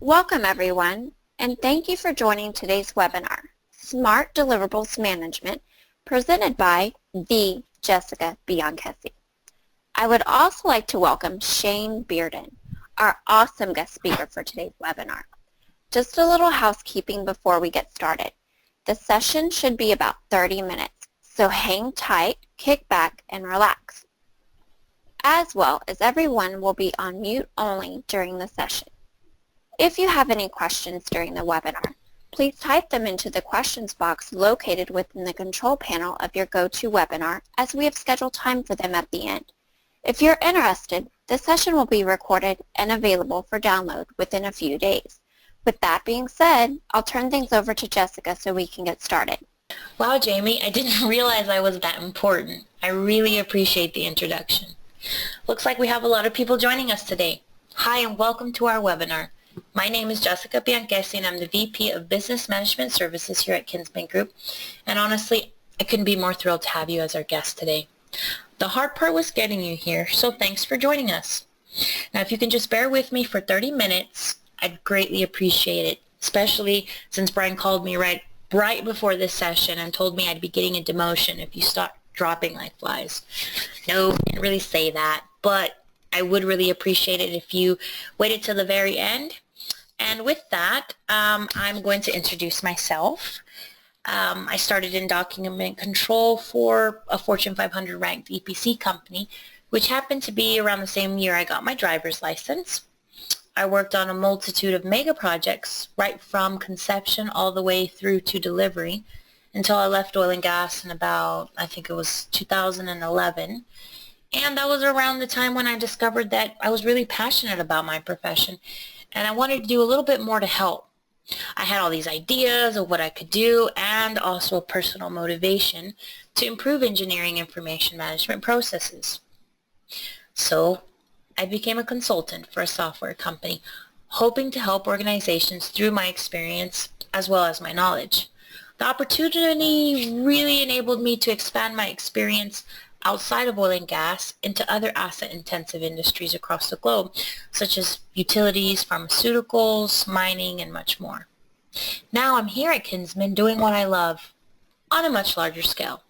Welcome everyone, and thank you for joining today's webinar, Smart Deliverables Management, presented by the Jessica Bianchesi. I would also like to welcome Shane Bearden, our awesome guest speaker for today's webinar. Just a little housekeeping before we get started. The session should be about 30 minutes, so hang tight, kick back, and relax. As well as everyone will be on mute only during the session. If you have any questions during the webinar, please type them into the questions box located within the control panel of your GoToWebinar, as we have scheduled time for them at the end. If you're interested, the session will be recorded and available for download within a few days. With that being said, I'll turn things over to Jessica so we can get started. Wow, Jamie, I didn't realize I was that important. I really appreciate the introduction. Looks like we have a lot of people joining us today. Hi and welcome to our webinar. My name is Jessica Bianchesi and I'm the VP of Business Management Services here at Kinsmen Group. And honestly, I couldn't be more thrilled to have you as our guest today. The hard part was getting you here, so thanks for joining us. Now, if you can just bear with me for 30 minutes, I'd greatly appreciate it, especially since Brian called me right before this session and told me I'd be getting a demotion if you start dropping like flies. No, didn't really say that, but I would really appreciate it if you waited till the very end. And with that, I'm going to introduce myself. I started in document control for a Fortune 500 ranked EPC company, which happened to be around the same year I got my driver's license. I worked on a multitude of mega projects, right from conception all the way through to delivery, until I left oil and gas in about, I think it was 2011. And that was around the time when I discovered that I was really passionate about my profession and I wanted to do a little bit more to help. I had all these ideas of what I could do and also a personal motivation to improve engineering information management processes. So I became a consultant for a software company, hoping to help organizations through my experience as well as my knowledge. The opportunity really enabled me to expand my experience outside of oil and gas into other asset-intensive industries across the globe, such as utilities, pharmaceuticals, mining, and much more. Now I'm here at Kinsmen doing what I love on a much larger scale.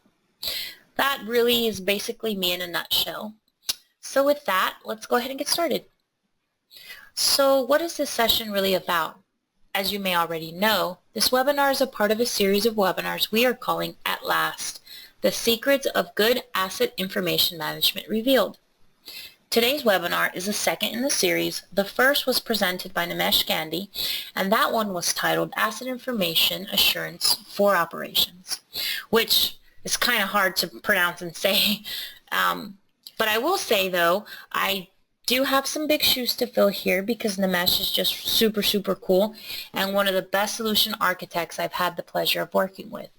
That really is basically me in a nutshell. So with that, let's go ahead and get started. So what is this session really about? As you may already know, this webinar is a part of a series of webinars we are calling At Last, The Secrets of Good Asset Information Management Revealed. Today's webinar is the second in the series. The first was presented by Nimesh Gandhi, and that one was titled Asset Information Assurance for Operations, which is kind of hard to pronounce and say. But I will say, though, I do have some big shoes to fill here because Nimesh is just super, super cool and one of the best solution architects I've had the pleasure of working with.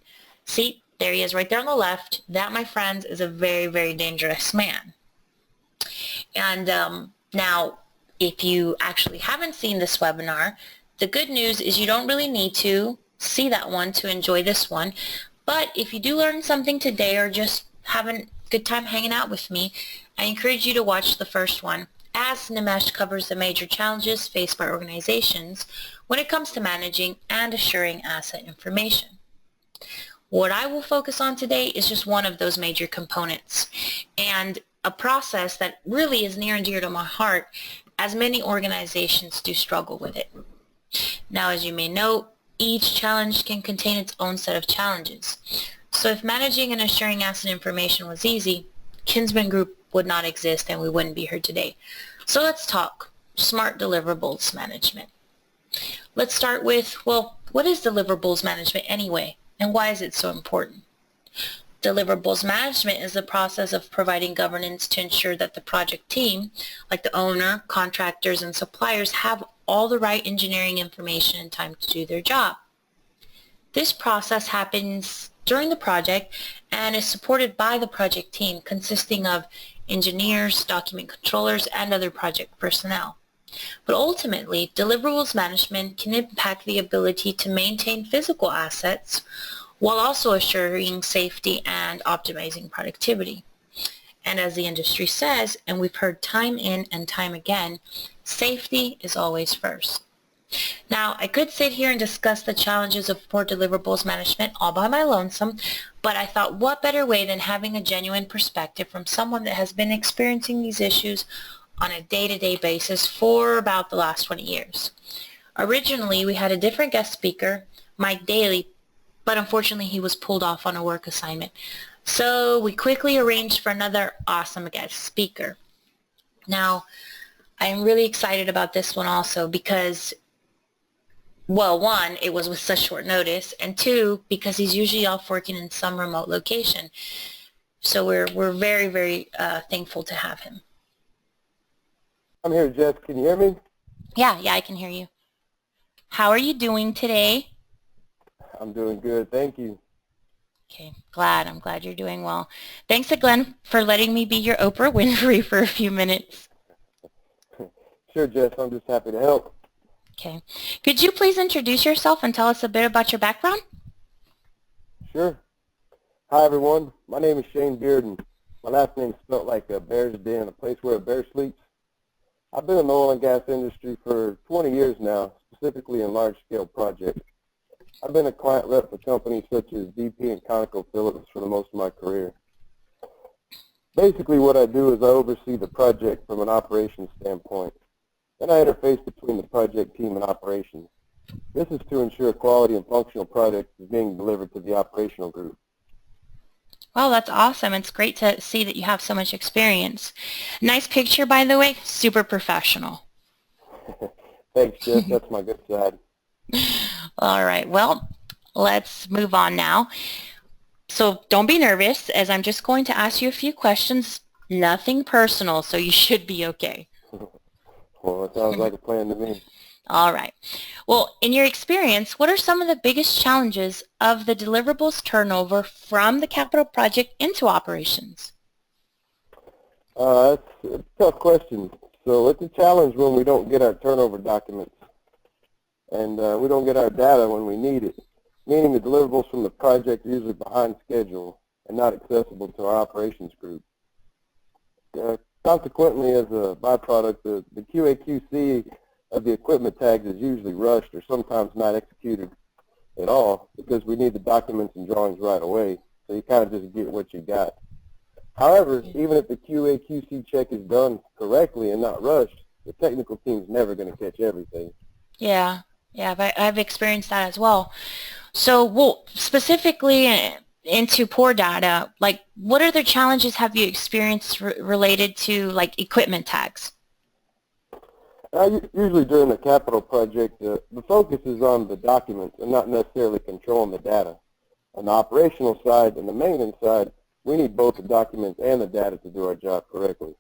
See, there he is right there on the left. That, my friends, is a very, very dangerous man. And now, if you actually haven't seen this webinar, the good news is you don't really need to see that one to enjoy this one. But if you do learn something today or just have a good time hanging out with me, I encourage you to watch the first one, as Nimesh covers the major challenges faced by organizations when it comes to managing and assuring asset information. What I will focus on today is just one of those major components and a process that really is near and dear to my heart, as many organizations do struggle with it. Now, as you may know, each challenge can contain its own set of challenges. So if managing and assuring asset information was easy, Kinsmen Group would not exist and we wouldn't be here today. So let's talk Smart Deliverables Management. Let's start with, well, what is deliverables management anyway, and why is it so important? Deliverables management is the process of providing governance to ensure that the project team, like the owner, contractors, and suppliers, have all the right engineering information and time to do their job. This process happens during the project and is supported by the project team consisting of engineers, document controllers, and other project personnel. But ultimately, deliverables management can impact the ability to maintain physical assets while also assuring safety and optimizing productivity. And as the industry says, and we've heard time in and time again, safety is always first. Now, I could sit here and discuss the challenges of poor deliverables management all by my lonesome, but I thought what better way than having a genuine perspective from someone that has been experiencing these issues on a day-to-day basis for about the last 20 years. Originally, we had a different guest speaker, Mike Daly, but unfortunately he was pulled off on a work assignment. So we quickly arranged for another awesome guest speaker. Now, I'm really excited about this one also because, well, one, it was with such short notice, and two, because he's usually off working in some remote location. So we're very, very thankful to have him. I'm here, Jess. Can you hear me? Yeah, I can hear you. How are you doing today? I'm doing good, thank you. Okay, I'm glad you're doing well. Thanks to Glenn for letting me be your Oprah Winfrey for a few minutes. Sure, Jess, I'm just happy to help. Okay. Could you please introduce yourself and tell us a bit about your background? Sure. Hi, everyone. My name is Shane Bearden. My last name is spelled like a bear's den, a place where a bear sleeps. I've been in the oil and gas industry for 20 years now, specifically in large-scale projects. I've been a client rep for companies such as BP and ConocoPhillips for the most of my career. Basically, what I do is I oversee the project from an operations standpoint. Then I interface between the project team and operations. This is to ensure quality and functional product is being delivered to the operational group. Well, that's awesome. It's great to see that you have so much experience. Nice picture, by the way. Super professional. Thanks, Jeff. That's my good side. All right. Well, let's move on now. So don't be nervous, as I'm just going to ask you a few questions. Nothing personal, so you should be okay. Well, it sounds like a plan to me. All right. Well, in your experience, what are some of the biggest challenges of the deliverables turnover from the capital project into operations? That's a tough question. So it's a challenge when we don't get our turnover documents and we don't get our data when we need it, meaning the deliverables from the project are usually behind schedule and not accessible to our operations group. Consequently, as a byproduct, the QA/QC of the equipment tags is usually rushed or sometimes not executed at all because we need the documents and drawings right away, so you kind of just get what you got. However, even if the QA/QC check is done correctly and not rushed, the technical team's never going to catch everything. Yeah, I've experienced that as well. So, well, specifically into poor data, like what other challenges have you experienced related to like equipment tags? Usually during the capital project, the focus is on the documents and not necessarily controlling the data. On the operational side and the maintenance side, we need both the documents and the data to do our job correctly.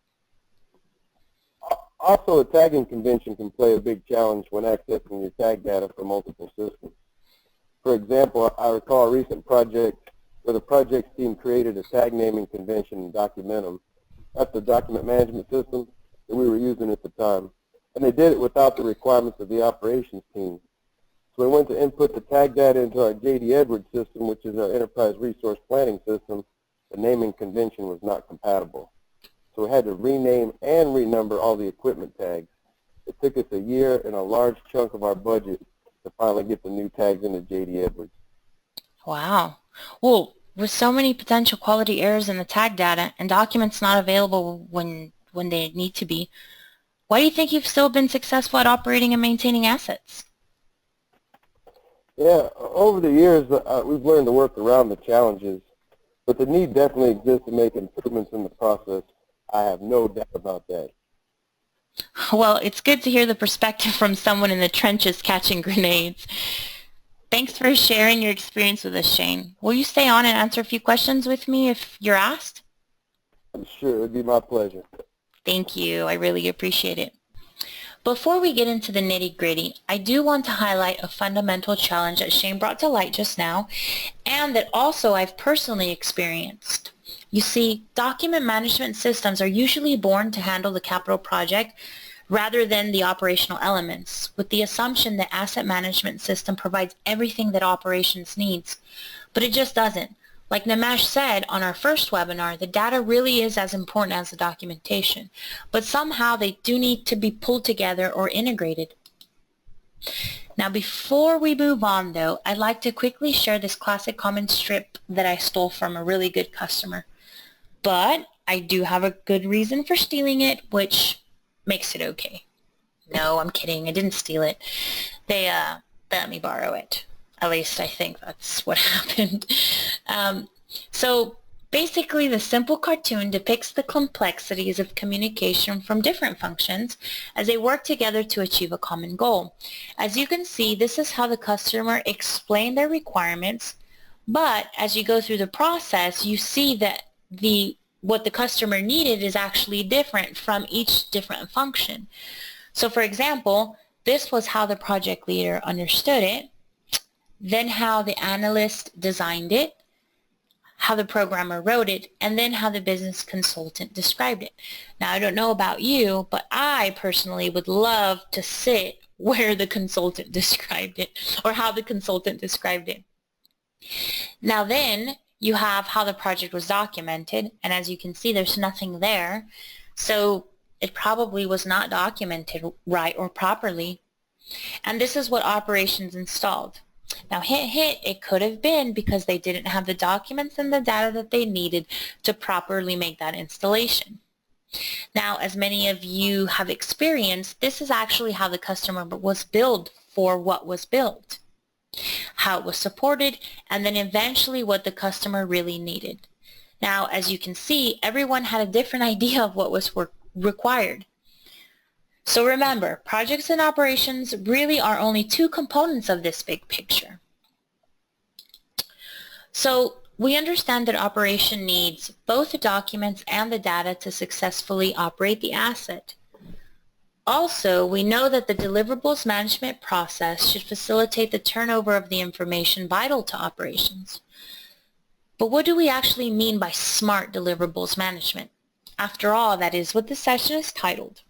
Also, a tagging convention can play a big challenge when accessing your tag data from multiple systems. For example, I recall a recent project where the projects team created a tag naming convention in Documentum. That's the document management system that we were using at the time. And they did it without the requirements of the operations team. So we went to input the tag data into our J.D. Edwards system, which is our enterprise resource planning system. The naming convention was not compatible. So we had to rename and renumber all the equipment tags. It took us a year and a large chunk of our budget to finally get the new tags into J.D. Edwards. Wow. Well, with so many potential quality errors in the tag data and documents not available when they need to be, why do you think you've still been successful at operating and maintaining assets? Yeah, over the years, we've learned to work around the challenges, but the need definitely exists to make improvements in the process. I have no doubt about that. Well, it's good to hear the perspective from someone in the trenches catching grenades. Thanks for sharing your experience with us, Shane. Will you stay on and answer a few questions with me if you're asked? Sure, it would be my pleasure. Thank you. I really appreciate it. Before we get into the nitty-gritty, I do want to highlight a fundamental challenge that Shane brought to light just now, and that also I've personally experienced. You see, document management systems are usually born to handle the capital project rather than the operational elements, with the assumption that asset management system provides everything that operations needs. But it just doesn't. Like Nimesh said on our first webinar, the data really is as important as the documentation, but somehow they do need to be pulled together or integrated. Now before we move on though, I'd like to quickly share this classic comment strip that I stole from a really good customer. But I do have a good reason for stealing it, which makes it okay. No, I'm kidding. I didn't steal it. They let me borrow it. At least I think that's what happened. So basically, the simple cartoon depicts the complexities of communication from different functions as they work together to achieve a common goal. As you can see, this is how the customer explained their requirements, but as you go through the process, you see that what the customer needed is actually different from each different function. So for example, this was how the project leader understood it, then how the analyst designed it, how the programmer wrote it, and then how the business consultant described it. Now, I don't know about you, but I personally would love to sit where the consultant described it, or how the consultant described it. Now then, you have how the project was documented, and as you can see, there's nothing there, so it probably was not documented right or properly. And this is what operations installed. Now hint, it could have been because they didn't have the documents and the data that they needed to properly make that installation. Now, as many of you have experienced, this is actually how the customer was billed for what was built, how it was supported, and then eventually what the customer really needed. Now, as you can see, everyone had a different idea of what was required. So remember, projects and operations really are only two components of this big picture. So we understand that operation needs both the documents and the data to successfully operate the asset. Also, we know that the deliverables management process should facilitate the turnover of the information vital to operations. But what do we actually mean by smart deliverables management? After all, that is what this session is titled.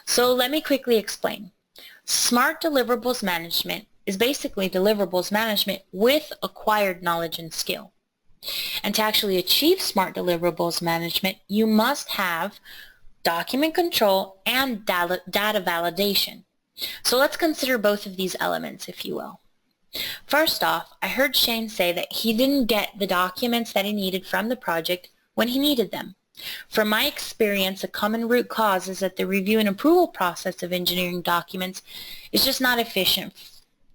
So let me quickly explain. Smart deliverables management is basically deliverables management with acquired knowledge and skill. And to actually achieve smart deliverables management, you must have document control and data validation. So let's consider both of these elements, if you will. First off, I heard Shane say that he didn't get the documents that he needed from the project when he needed them. From my experience, a common root cause is that the review and approval process of engineering documents is just not efficient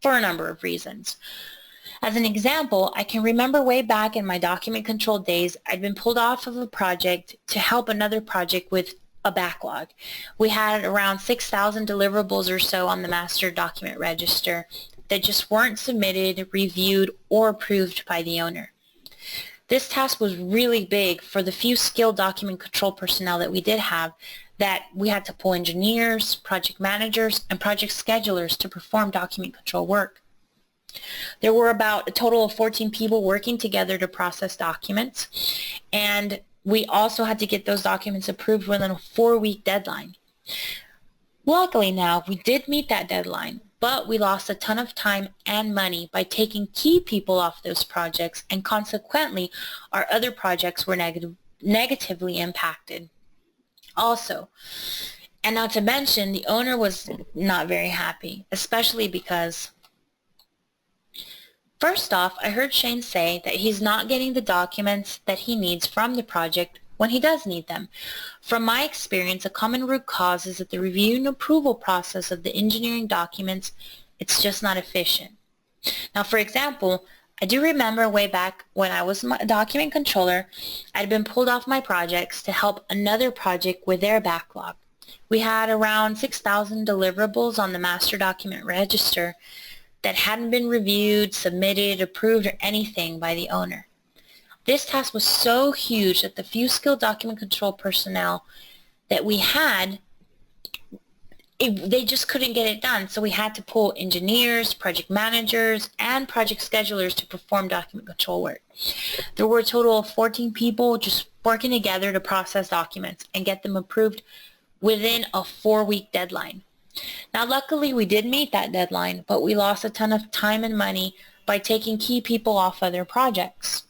for a number of reasons. As an example, I can remember way back in my document control days, I'd been pulled off of a project to help another project with a backlog. We had around 6,000 deliverables or so on the master document register that just weren't submitted, reviewed, or approved by the owner. This task was really big for the few skilled document control personnel that we did have, that we had to pull engineers, project managers, and project schedulers to perform document control work. There were about a total of 14 people working together to process documents, and we also had to get those documents approved within a 4-week deadline. Luckily now, we did meet that deadline, but we lost a ton of time and money by taking key people off those projects, and consequently, our other projects were negatively impacted. Also, and not to mention, the owner was not very happy, especially because, first off, I heard Shane say that he's not getting the documents that he needs from the project when he does need them. From my experience, a common root cause is that the review and approval process of the engineering documents, it's just not efficient. Now, for example, I do remember way back when I was a document controller, I'd been pulled off my projects to help another project with their backlog. We had around 6,000 deliverables on the master document register that hadn't been reviewed, submitted, approved, or anything by the owner. This task was so huge that the few skilled document control personnel that we had, they just couldn't get it done. So we had to pull engineers, project managers, and project schedulers to perform document control work. There were a total of 14 people just working together to process documents and get them approved within a 4-week deadline. Now, luckily, we did meet that deadline, but we lost a ton of time and money by taking key people off other projects.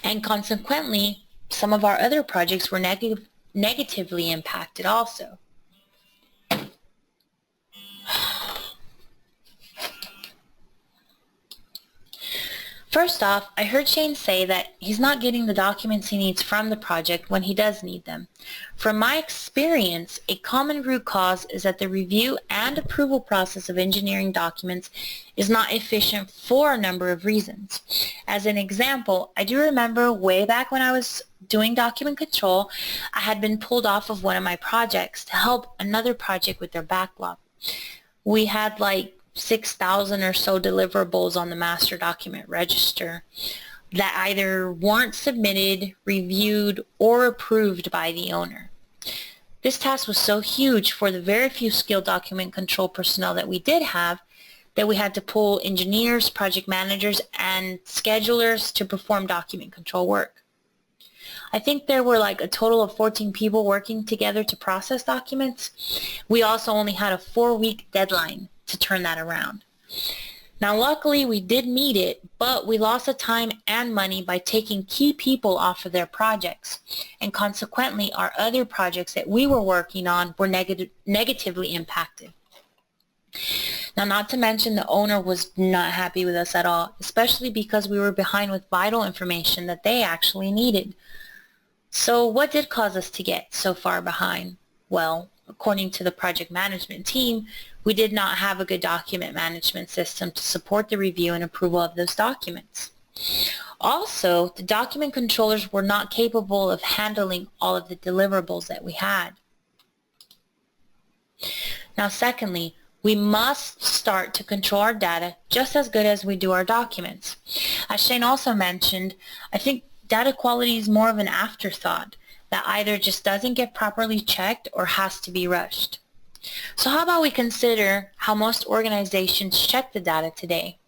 And consequently, some of our other projects were negatively impacted also. First off, I heard Shane say that he's not getting the documents he needs from the project when he does need them. From my experience, a common root cause is that the review and approval process of engineering documents is not efficient for a number of reasons. As an example, I do remember way back when I was doing document control, I had been pulled off of one of my projects to help another project with their backlog. We had like 6,000 or so deliverables on the master document register that either weren't submitted, reviewed, or approved by the owner. This task was so huge for the very few skilled document control personnel that we did have that we had to pull engineers, project managers, and schedulers to perform document control work. I think there were like a total of 14 people working together to process documents. We also only had a 4-week deadline to turn that around. Now luckily we did meet it, but we lost the time and money by taking key people off of their projects, and consequently our other projects that we were working on were negatively impacted. Now, not to mention the owner was not happy with us at all, especially because we were behind with vital information that they actually needed. So what did cause us to get so far behind? Well, according to the project management team, we did not have a good document management system to support the review and approval of those documents. Also, the document controllers were not capable of handling all of the deliverables that we had. Now, secondly, we must start to control our data just as good as we do our documents. As Shane also mentioned, I think data quality is more of an afterthought that either just doesn't get properly checked or has to be rushed. So how about we consider how most organizations check the data today?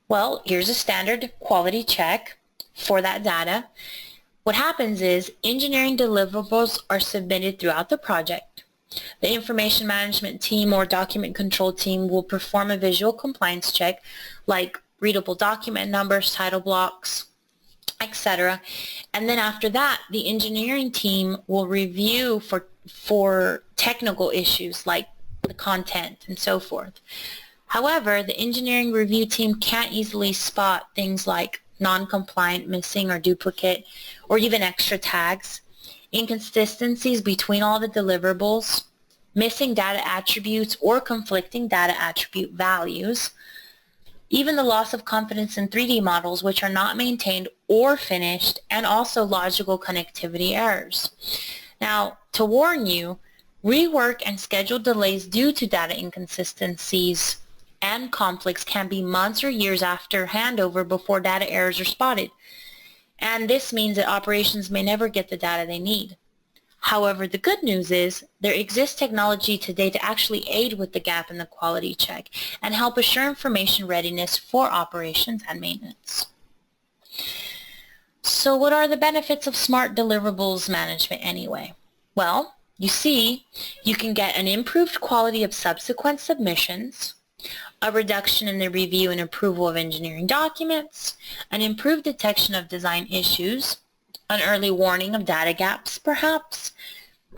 Well, here's a standard quality check for that data. What happens is engineering deliverables are submitted throughout the project. The information management team or document control team will perform a visual compliance check like readable document numbers, title blocks, etc. And then after that, the engineering team will review for technical issues like the content and so forth. However, the engineering review team can't easily spot things like non-compliant, missing, or duplicate, or even extra tags, inconsistencies between all the deliverables, missing data attributes or conflicting data attribute values, even the loss of confidence in 3D models which are not maintained or finished, and also logical connectivity errors. Now, to warn you, rework and schedule delays due to data inconsistencies and conflicts can be months or years after handover before data errors are spotted. And this means that operations may never get the data they need. However, the good news is there exists technology today to actually aid with the gap in the quality check and help assure information readiness for operations and maintenance. So what are the benefits of Smart Deliverables Management anyway? Well, you see, you can get an improved quality of subsequent submissions, a reduction in the review and approval of engineering documents, an improved detection of design issues, an early warning of data gaps perhaps,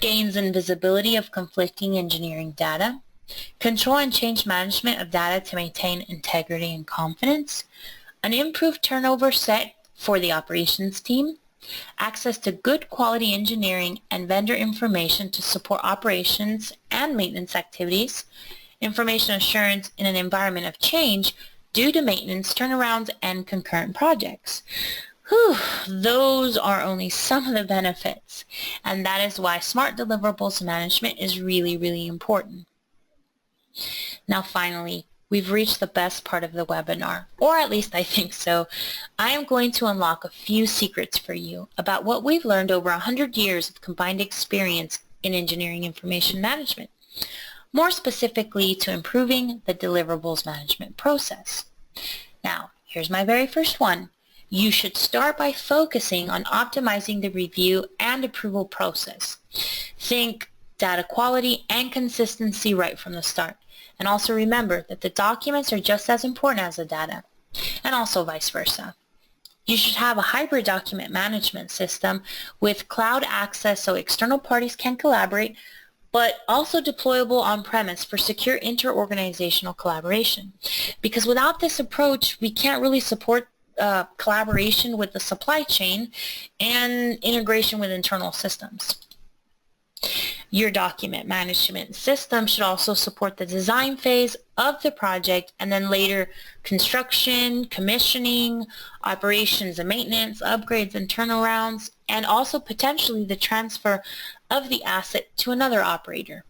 gains in visibility of conflicting engineering data, control and change management of data to maintain integrity and confidence, an improved turnover set for the operations team, access to good quality engineering and vendor information to support operations and maintenance activities, information assurance in an environment of change due to maintenance, turnarounds, and concurrent projects. Whew, those are only some of the benefits, and that is why Smart Deliverables Management is really, really important. Now finally, we've reached the best part of the webinar, or at least I think so. I am going to unlock a few secrets for you about what we've learned over 100 years of combined experience in engineering information management, more specifically to improving the deliverables management process. Now, here's my very first one. You should start by focusing on optimizing the review and approval process. Think data quality and consistency right from the start. And also remember that the documents are just as important as the data, and also vice versa. You should have a hybrid document management system with cloud access so external parties can collaborate, but also deployable on-premise for secure inter-organizational collaboration. Because without this approach, we can't really support collaboration with the supply chain and integration with internal systems. Your document management system should also support the design phase of the project and then later construction, commissioning, operations and maintenance, upgrades and turnarounds, and also potentially the transfer of the asset to another operator.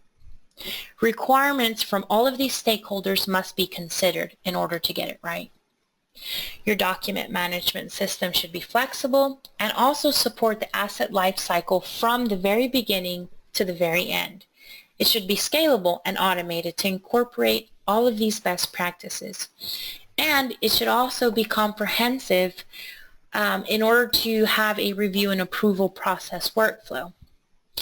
Requirements from all of these stakeholders must be considered in order to get it right. Your document management system should be flexible and also support the asset lifecycle from the very beginning to the very end. It should be scalable and automated to incorporate all of these best practices. And it should also be comprehensive in order to have a review and approval process workflow.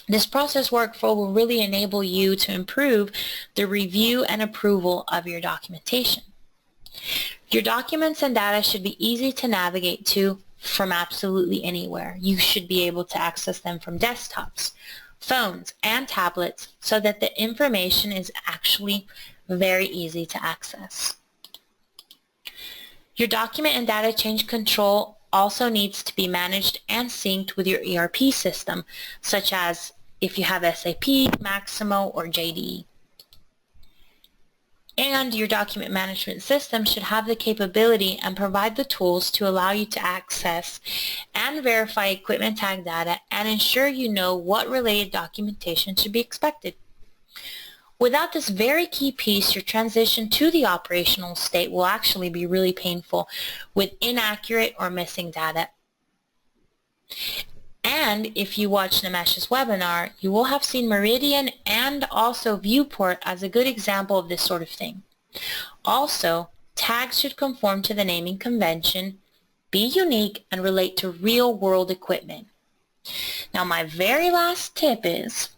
This process workflow will really enable you to improve the review and approval of your documentation. Your documents and data should be easy to navigate to from absolutely anywhere. You should be able to access them from desktops, phones, and tablets so that the information is actually very easy to access. Your document and data change control also needs to be managed and synced with your ERP system, such as if you have SAP, Maximo, or JDE. And your document management system should have the capability and provide the tools to allow you to access and verify equipment tag data and ensure you know what related documentation should be expected. Without this very key piece, your transition to the operational state will actually be really painful with inaccurate or missing data. And if you watch Nimesh's webinar, you will have seen Meridian and also Viewport as a good example of this sort of thing. Also, tags should conform to the naming convention, be unique, and relate to real-world equipment. Now, my very last tip is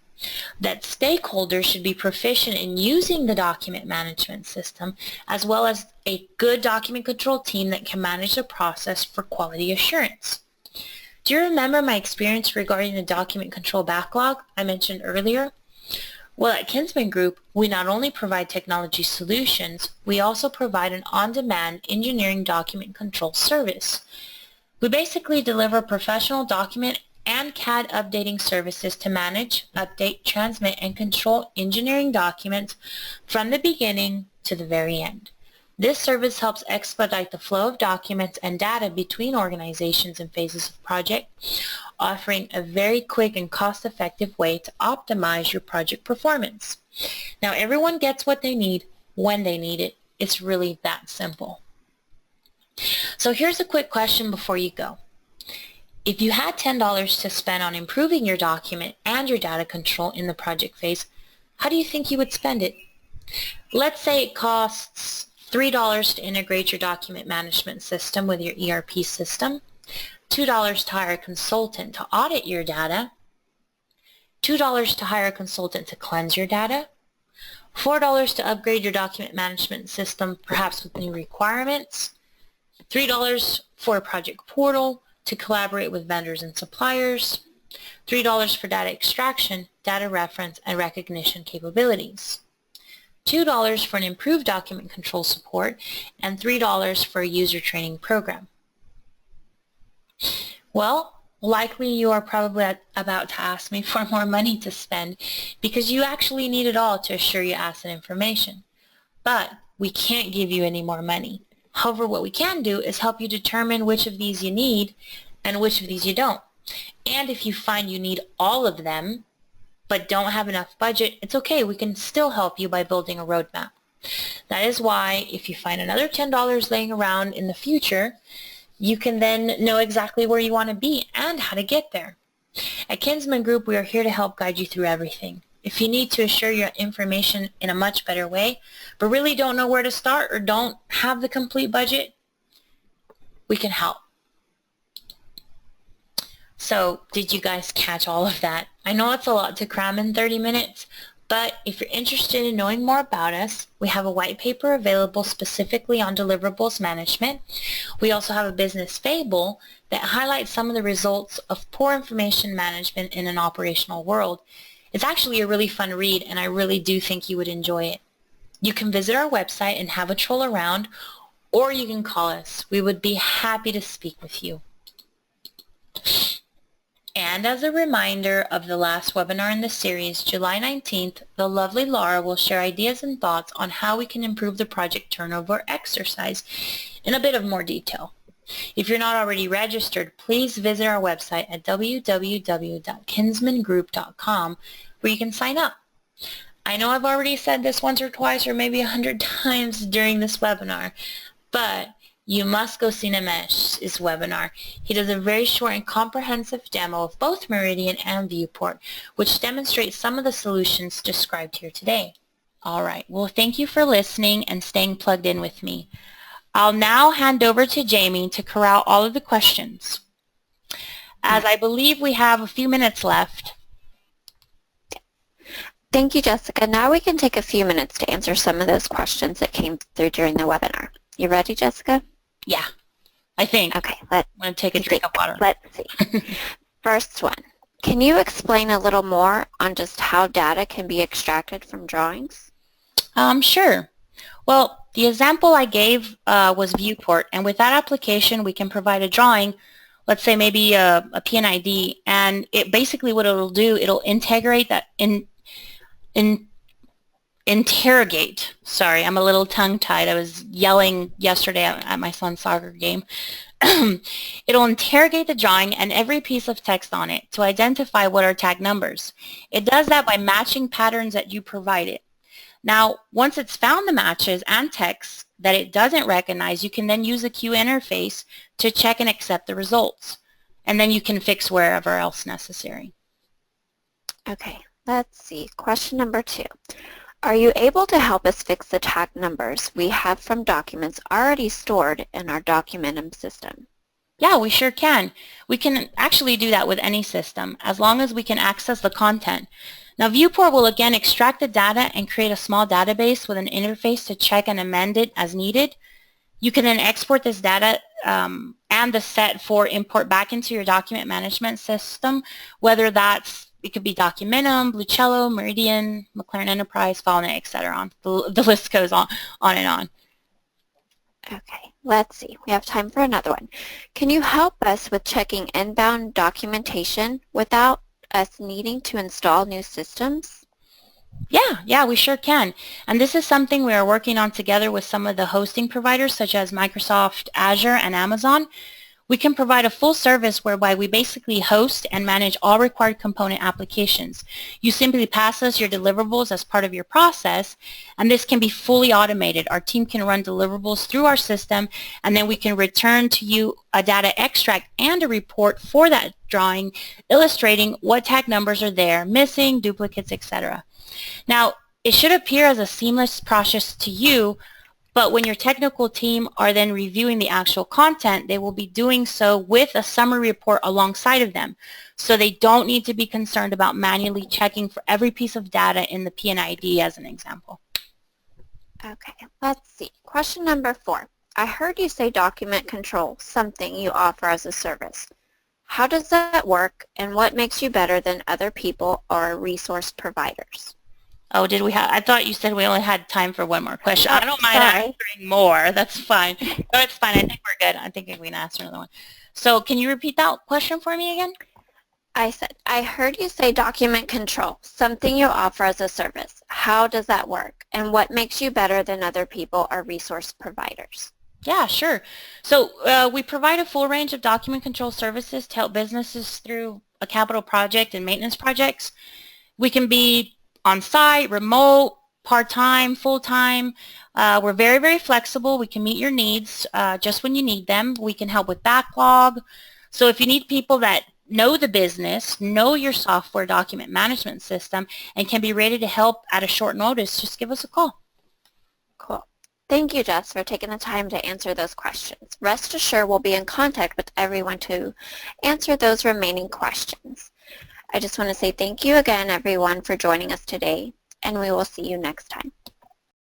that stakeholders should be proficient in using the document management system, as well as a good document control team that can manage the process for quality assurance. Do you remember my experience regarding the document control backlog I mentioned earlier? Well, at Kinsmen Group, we not only provide technology solutions, we also provide an on-demand engineering document control service. We basically deliver professional document and CAD updating services to manage, update, transmit, and control engineering documents from the beginning to the very end. This service helps expedite the flow of documents and data between organizations and phases of project, offering a very quick and cost-effective way to optimize your project performance. Now, everyone gets what they need when they need it. It's really that simple. So here's a quick question before you go. If you had $10 to spend on improving your document and your data control in the project phase, how do you think you would spend it? Let's say it costs $3 to integrate your document management system with your ERP system, $2 to hire a consultant to audit your data, $2 to hire a consultant to cleanse your data, $4 to upgrade your document management system, perhaps with new requirements, $3 for a project portal to collaborate with vendors and suppliers, $3 for data extraction, data reference, and recognition capabilities, $2 for an improved document control support, and $3 for a user training program. Well, likely you are probably about to ask me for more money to spend because you actually need it all to assure your asset information. But we can't give you any more money. However, what we can do is help you determine which of these you need and which of these you don't. And if you find you need all of them, but don't have enough budget, it's okay. We can still help you by building a roadmap. That is why if you find another $10 laying around in the future, you can then know exactly where you want to be and how to get there. At Kinsmen Group, we are here to help guide you through everything. If you need to assure your information in a much better way, but really don't know where to start or don't have the complete budget, we can help. So, did you guys catch all of that? I know it's a lot to cram in 30 minutes, but if you're interested in knowing more about us, we have a white paper available specifically on deliverables management. We also have a business fable that highlights some of the results of poor information management in an operational world. It's actually a really fun read, and I really do think you would enjoy it. You can visit our website and have a troll around, or you can call us. We would be happy to speak with you. And as a reminder of the last webinar in the series, July 19th, the lovely Laura will share ideas and thoughts on how we can improve the project turnover exercise in a bit of more detail. If you're not already registered, please visit our website at www.kinsmengroup.com where you can sign up. I know I've already said this once or twice or maybe 100 times during this webinar, but you must go see Nimesh's webinar. He does a very short and comprehensive demo of both Meridian and Viewport, which demonstrates some of the solutions described here today. All right, well, thank you for listening and staying plugged in with me. I'll now hand over to Jamie to corral all of the questions. As I believe we have a few minutes left. Thank you, Jessica. Now we can take a few minutes to answer some of those questions that came through during the webinar. You ready, Jessica? Yeah, I think. Okay, I'm going to take a drink of water. Let's see. First one. Can you explain a little more on just how data can be extracted from drawings? Sure. Well, the example I gave was Viewport, and with that application we can provide a drawing, let's say maybe a PNID, and it basically what it'll do, it'll integrate that interrogate. Sorry, I'm a little tongue-tied. I was yelling yesterday at my son's soccer game. It'll interrogate the drawing and every piece of text on it to identify what are tag numbers. It does that by matching patterns that you provide it. Now, once it's found the matches and text that it doesn't recognize, you can then use a Q interface to check and accept the results. And then you can fix wherever else necessary. Okay, let's see. Question number 2. Are you able to help us fix the tag numbers we have from documents already stored in our Documentum system? Yeah, we sure can. We can actually do that with any system, as long as we can access the content. Now, Viewport will again extract the data and create a small database with an interface to check and amend it as needed. You can then export this data and the set for import back into your document management system, whether it could be Documentum, Blucello, Meridian, McLaren Enterprise, FileNet, etc. The list goes on and on. Okay, let's see. We have time for another one. Can you help us with checking inbound documentation without us needing to install new systems? Yeah, we sure can. And this is something we are working on together with some of the hosting providers such as Microsoft Azure and Amazon. We can provide a full service whereby we basically host and manage all required component applications. You simply pass us your deliverables as part of your process, and this can be fully automated. Our team can run deliverables through our system, and then we can return to you a data extract and a report for that drawing, illustrating what tag numbers are there, missing, duplicates, etc. Now, it should appear as a seamless process to you, but when your technical team are then reviewing the actual content, they will be doing so with a summary report alongside of them. So they don't need to be concerned about manually checking for every piece of data in the PNID as an example. Okay, let's see. Question number 4. I heard you say document control, something you offer as a service. How does that work, and what makes you better than other people or resource providers? Oh, did we have? I thought you said we only had time for one more question. Oh, I don't mind answering more. That's fine. No, it's fine. I think we're good. I think we can answer another one. So can you repeat that question for me again? I said, I heard you say document control, something you offer as a service. How does that work? And what makes you better than other people or resource providers? Yeah, sure. So we provide a full range of document control services to help businesses through a capital project and maintenance projects. We can be on-site, remote, part-time, full-time. We're very, very flexible. We can meet your needs just when you need them. We can help with backlog. So if you need people that know the business, know your software document management system, and can be ready to help at a short notice, just give us a call. Cool. Thank you, Jess, for taking the time to answer those questions. Rest assured we'll be in contact with everyone to answer those remaining questions. I just want to say thank you again, everyone, for joining us today, and we will see you next time.